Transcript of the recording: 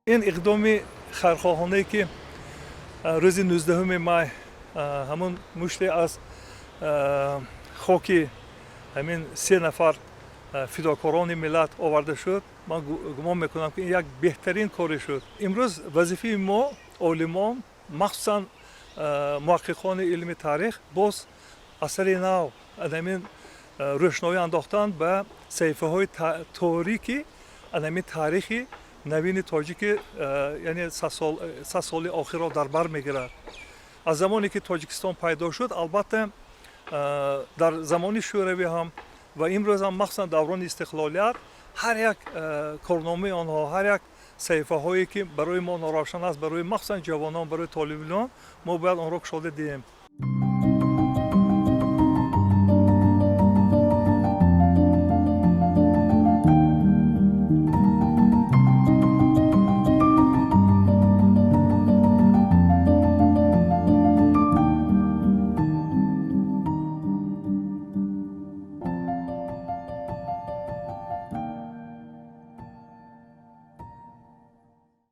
این اقدام خیرخواهانه که روز 19 مای همون مشتی از خاک همین 3 نفر فداکاران ملت آورده شد. من گمان میکنم که این یک بهترین کاری شد. امروز وظیفه ما عالمان مخصوصا محققان علم تاریخ باز اثر نو همین روشنایی انداختن به صحیفه های تاریخی همین تاریخی نوین تاجیک، یعنی 100 سال آخر را در بر میگیرد. از زمانی که تاجیکستان پیدا شد البته در زمان شوروی هم و امروز هم مخصوصا دوران استقلالیت هر یک کارنامه آنها، هر یک صحیفه هایی که برای ما ناروشن است، برای مخصوصا جوانان، برای طالبان، ما باید آن را گشوده دهیم.